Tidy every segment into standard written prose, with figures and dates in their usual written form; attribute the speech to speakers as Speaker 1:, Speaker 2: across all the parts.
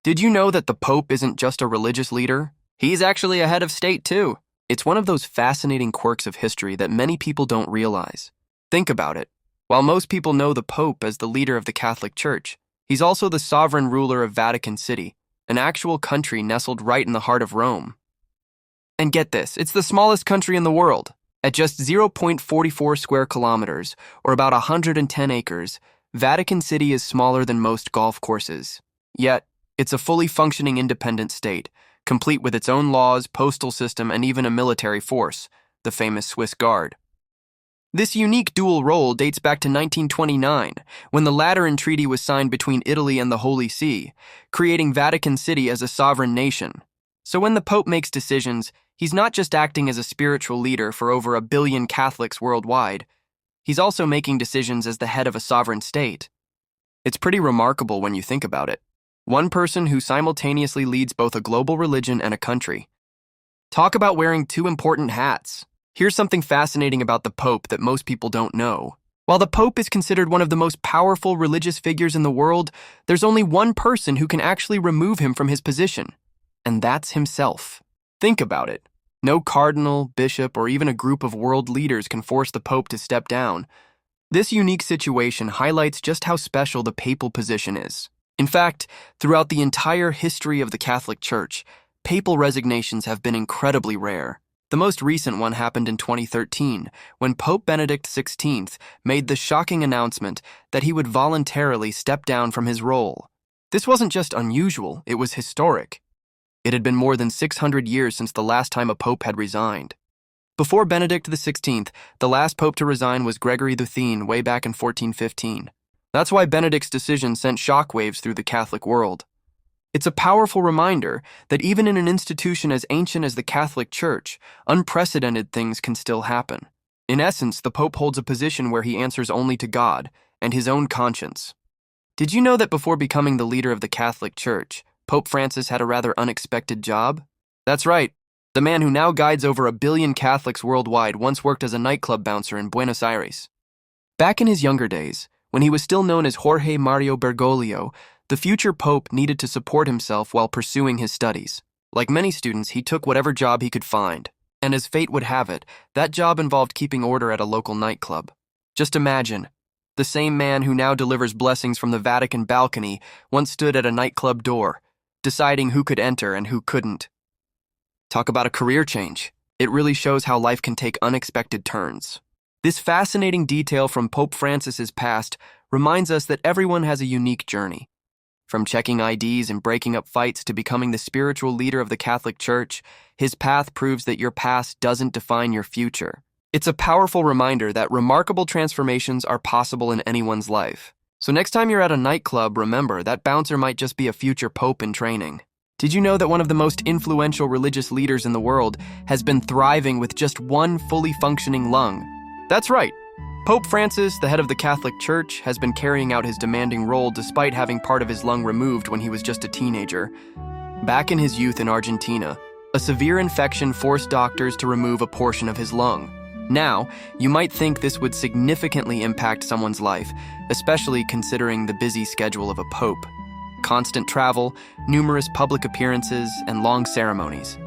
Speaker 1: Did you know that the Pope isn't just a religious leader? He's actually a head of state, too. It's one of those fascinating quirks of history that many people don't realize. Think about it. While most people know the Pope as the leader of the Catholic Church, he's also the sovereign ruler of Vatican City, an actual country nestled right in the heart of Rome. And get this, it's the smallest country in the world. At just 0.44 square kilometers, or about 110 acres, Vatican City is smaller than most golf courses. Yet, it's a fully functioning independent state, complete with its own laws, postal system, and even a military force, the famous Swiss Guard. This unique dual role dates back to 1929, when the Lateran Treaty was signed between Italy and the Holy See, creating Vatican City as a sovereign nation. So when the Pope makes decisions, he's not just acting as a spiritual leader for over 1 billion Catholics worldwide, he's also making decisions as the head of a sovereign state. It's pretty remarkable when you think about it. One person who simultaneously leads both a global religion and a country. Talk about wearing two important hats. Here's something fascinating about the Pope that most people don't know. While the Pope is considered one of the most powerful religious figures in the world, there's only one person who can actually remove him from his position, and that's himself. Think about it. No cardinal, bishop, or even a group of world leaders can force the Pope to step down. This unique situation highlights just how special the papal position is. In fact, throughout the entire history of the Catholic Church, papal resignations have been incredibly rare. The most recent one happened in 2013, when Pope Benedict XVI made the shocking announcement that he would voluntarily step down from his role. This wasn't just unusual, it was historic. It had been more than 600 years since the last time a pope had resigned. Before Benedict XVI, the last pope to resign was Gregory XIII way back in 1415. That's why Benedict's decision sent shockwaves through the Catholic world. It's a powerful reminder that even in an institution as ancient as the Catholic Church, unprecedented things can still happen. In essence, the Pope holds a position where he answers only to God and his own conscience. Did you know that before becoming the leader of the Catholic Church, Pope Francis had a rather unexpected job? That's right. The man who now guides over 1 billion Catholics worldwide once worked as a nightclub bouncer in Buenos Aires. Back in his younger days, when he was still known as Jorge Mario Bergoglio, the future pope needed to support himself while pursuing his studies. Like many students, he took whatever job he could find. And as fate would have it, that job involved keeping order at a local nightclub. Just imagine, the same man who now delivers blessings from the Vatican balcony once stood at a nightclub door, deciding who could enter and who couldn't. Talk about a career change. It really shows how life can take unexpected turns. This fascinating detail from Pope Francis's past reminds us that everyone has a unique journey. From checking IDs and breaking up fights to becoming the spiritual leader of the Catholic Church, his path proves that your past doesn't define your future. It's a powerful reminder that remarkable transformations are possible in anyone's life. So next time you're at a nightclub, remember that bouncer might just be a future pope in training. Did you know that one of the most influential religious leaders in the world has been thriving with just one fully functioning lung? That's right. Pope Francis, the head of the Catholic Church, has been carrying out his demanding role despite having part of his lung removed when he was just a teenager. Back in his youth in Argentina, a severe infection forced doctors to remove a portion of his lung. Now, you might think this would significantly impact someone's life, especially considering the busy schedule of a pope. Constant travel, numerous public appearances, and long ceremonies.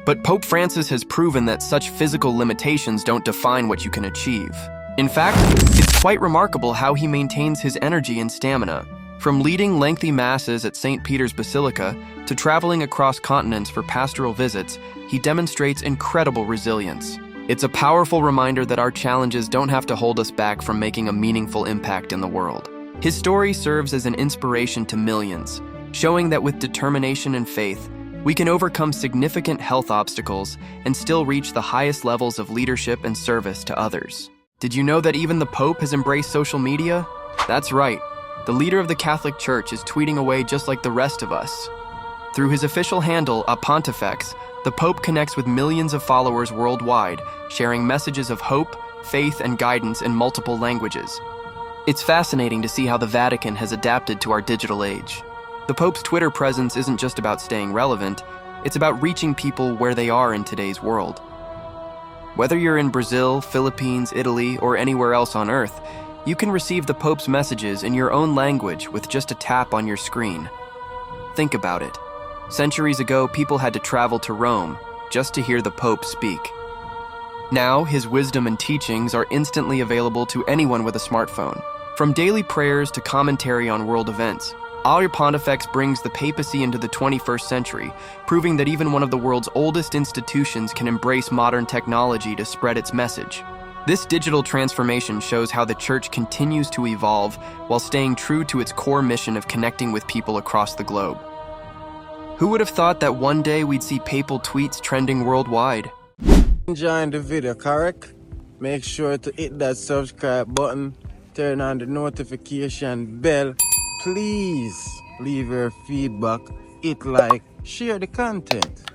Speaker 1: But Pope Francis has proven that such physical limitations don't define what you can achieve. In fact, it's quite remarkable how he maintains his energy and stamina. From leading lengthy masses at St. Peter's Basilica to traveling across continents for pastoral visits, he demonstrates incredible resilience. It's a powerful reminder that our challenges don't have to hold us back from making a meaningful impact in the world. His story serves as an inspiration to millions, showing that with determination and faith, we can overcome significant health obstacles and still reach the highest levels of leadership and service to others. Did you know that even the Pope has embraced social media? That's right. The leader of the Catholic Church is tweeting away just like the rest of us. Through his official handle, A Pontifex, the Pope connects with millions of followers worldwide, sharing messages of hope, faith, and guidance in multiple languages. It's fascinating to see how the Vatican has adapted to our digital age. The Pope's Twitter presence isn't just about staying relevant, it's about reaching people where they are in today's world. Whether you're in Brazil, Philippines, Italy, or anywhere else on Earth, you can receive the Pope's messages in your own language with just a tap on your screen. Think about it. Centuries ago, people had to travel to Rome just to hear the Pope speak. Now, his wisdom and teachings are instantly available to anyone with a smartphone. From daily prayers to commentary on world events, Our Pontifex brings the papacy into the 21st century, proving that even one of the world's oldest institutions can embrace modern technology to spread its message. This digital transformation shows how the Church continues to evolve while staying true to its core mission of connecting with people across the globe. Who would have thought that one day we'd see papal tweets trending worldwide?
Speaker 2: Enjoying the video, correct? Make sure to hit that subscribe button, turn on the notification bell. Please leave your feedback, hit like, share the content.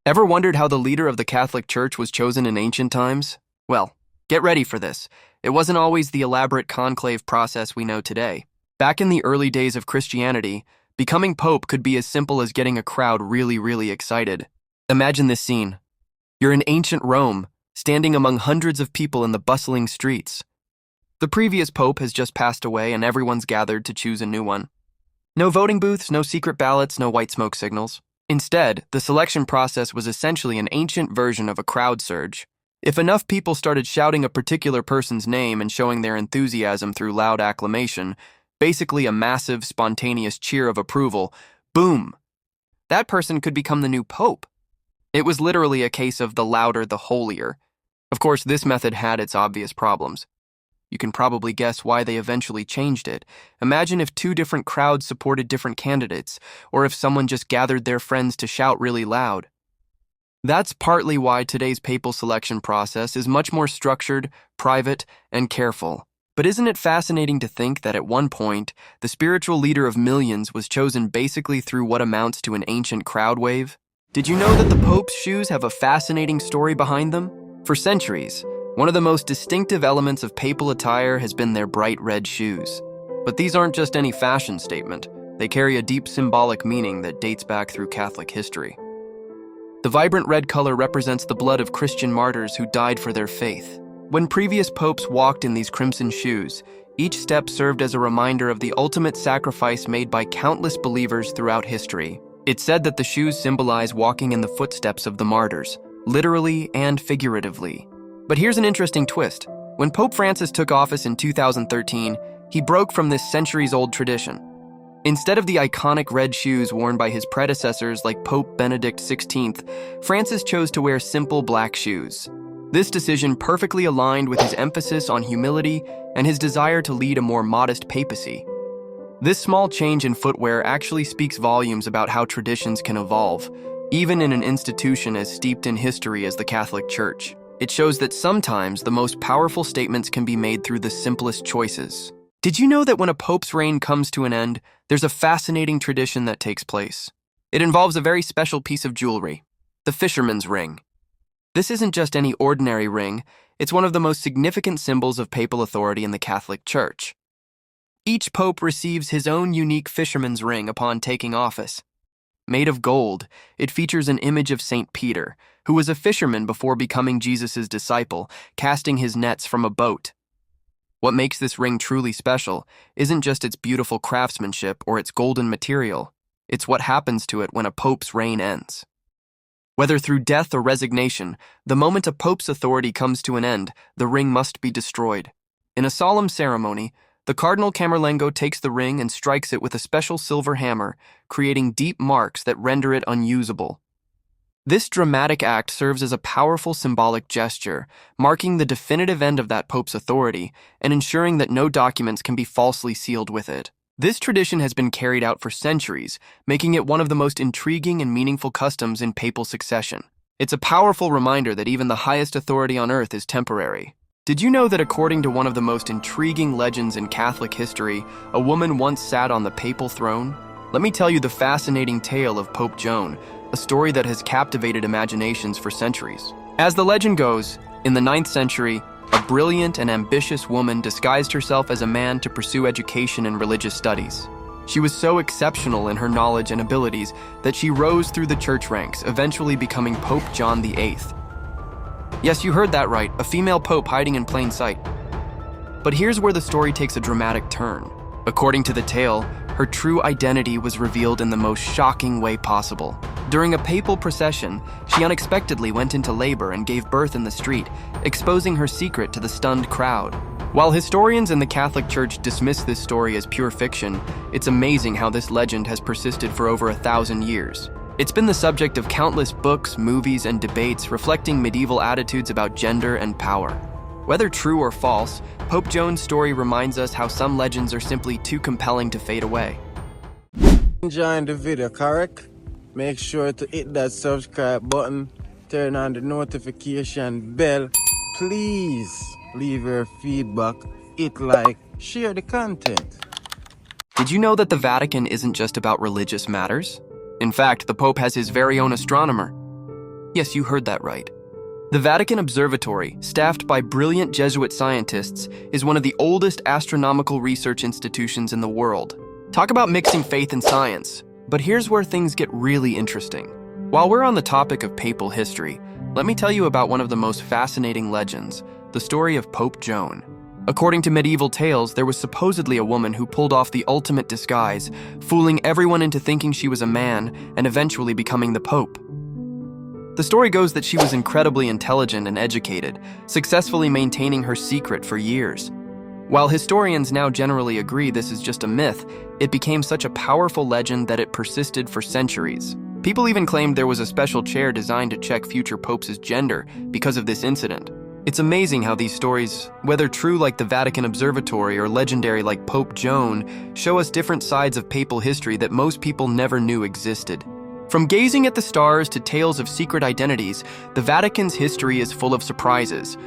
Speaker 1: Ever wondered how the leader of the Catholic Church was chosen in ancient times? Well, get ready for this. It wasn't always the elaborate conclave process we know today. Back in the early days of Christianity, becoming pope could be as simple as getting a crowd really excited. Imagine this scene. You're in ancient Rome, standing among hundreds of people in the bustling streets. The previous pope has just passed away and everyone's gathered to choose a new one. No voting booths, no secret ballots, no white smoke signals. Instead, the selection process was essentially an ancient version of a crowd surge. If enough people started shouting a particular person's name and showing their enthusiasm through loud acclamation, basically a massive, spontaneous cheer of approval, boom! That person could become the new pope. It was literally a case of the louder, the holier. Of course, this method had its obvious problems. You can probably guess why they eventually changed it. Imagine if two different crowds supported different candidates, or if someone just gathered their friends to shout really loud. That's partly why today's papal selection process is much more structured, private, and careful. But isn't it fascinating to think that at one point, the spiritual leader of millions was chosen basically through what amounts to an ancient crowd wave? Did you know that the Pope's shoes have a fascinating story behind them? For centuries, one of the most distinctive elements of papal attire has been their bright red shoes. But these aren't just any fashion statement. They carry a deep symbolic meaning that dates back through Catholic history. The vibrant red color represents the blood of Christian martyrs who died for their faith. When previous popes walked in these crimson shoes, each step served as a reminder of the ultimate sacrifice made by countless believers throughout history. It's said that the shoes symbolize walking in the footsteps of the martyrs, literally and figuratively. But here's an interesting twist. When Pope Francis took office in 2013, he broke from this centuries-old tradition. Instead of the iconic red shoes worn by his predecessors like Pope Benedict XVI, Francis chose to wear simple black shoes. This decision perfectly aligned with his emphasis on humility and his desire to lead a more modest papacy. This small change in footwear actually speaks volumes about how traditions can evolve, even in an institution as steeped in history as the Catholic Church. It shows that sometimes the most powerful statements can be made through the simplest choices. Did you know that when a pope's reign comes to an end, there's a fascinating tradition that takes place? It involves a very special piece of jewelry, the fisherman's ring. This isn't just any ordinary ring, it's one of the most significant symbols of papal authority in the Catholic Church. Each pope receives his own unique fisherman's ring upon taking office. Made of gold, it features an image of St. Peter, who was a fisherman before becoming Jesus' disciple, casting his nets from a boat. What makes this ring truly special isn't just its beautiful craftsmanship or its golden material, it's what happens to it when a pope's reign ends. Whether through death or resignation, the moment a pope's authority comes to an end, the ring must be destroyed. In a solemn ceremony, the Cardinal Camerlengo takes the ring and strikes it with a special silver hammer, creating deep marks that render it unusable. This dramatic act serves as a powerful symbolic gesture, marking the definitive end of that pope's authority and ensuring that no documents can be falsely sealed with it. This tradition has been carried out for centuries, making it one of the most intriguing and meaningful customs in papal succession. It's a powerful reminder that even the highest authority on earth is temporary. Did you know that according to one of the most intriguing legends in Catholic history, a woman once sat on the papal throne? Let me tell you the fascinating tale of Pope Joan, a story that has captivated imaginations for centuries. As the legend goes, in the 9th century, a brilliant and ambitious woman disguised herself as a man to pursue education and religious studies. She was so exceptional in her knowledge and abilities that she rose through the church ranks, eventually becoming Pope John VIII. Yes, you heard that right, a female pope hiding in plain sight. But here's where the story takes a dramatic turn. According to the tale, her true identity was revealed in the most shocking way possible. During a papal procession, she unexpectedly went into labor and gave birth in the street, exposing her secret to the stunned crowd. While historians in the Catholic Church dismiss this story as pure fiction, it's amazing how this legend has persisted for over 1,000 years. It's been the subject of countless books, movies, and debates reflecting medieval attitudes about gender and power. Whether true or false, Pope Joan's story reminds us how some legends are simply too compelling to fade away.
Speaker 2: Enjoying the video, correct? Make sure to hit that subscribe button, turn on the notification bell. Please leave your feedback, hit like, share the content.
Speaker 1: Did you know that the Vatican isn't just about religious matters? In fact, the Pope has his very own astronomer. Yes, you heard that right. The Vatican Observatory, staffed by brilliant Jesuit scientists, is one of the oldest astronomical research institutions in the world. Talk about mixing faith and science. But here's where things get really interesting. While we're on the topic of papal history, let me tell you about one of the most fascinating legends, the story of Pope Joan. According to medieval tales, there was supposedly a woman who pulled off the ultimate disguise, fooling everyone into thinking she was a man and eventually becoming the Pope. The story goes that she was incredibly intelligent and educated, successfully maintaining her secret for years. While historians now generally agree this is just a myth, it became such a powerful legend that it persisted for centuries. People even claimed there was a special chair designed to check future popes' gender because of this incident. It's amazing how these stories, whether true like the Vatican Observatory or legendary like Pope Joan, show us different sides of papal history that most people never knew existed. From gazing at the stars to tales of secret identities, the Vatican's history is full of surprises,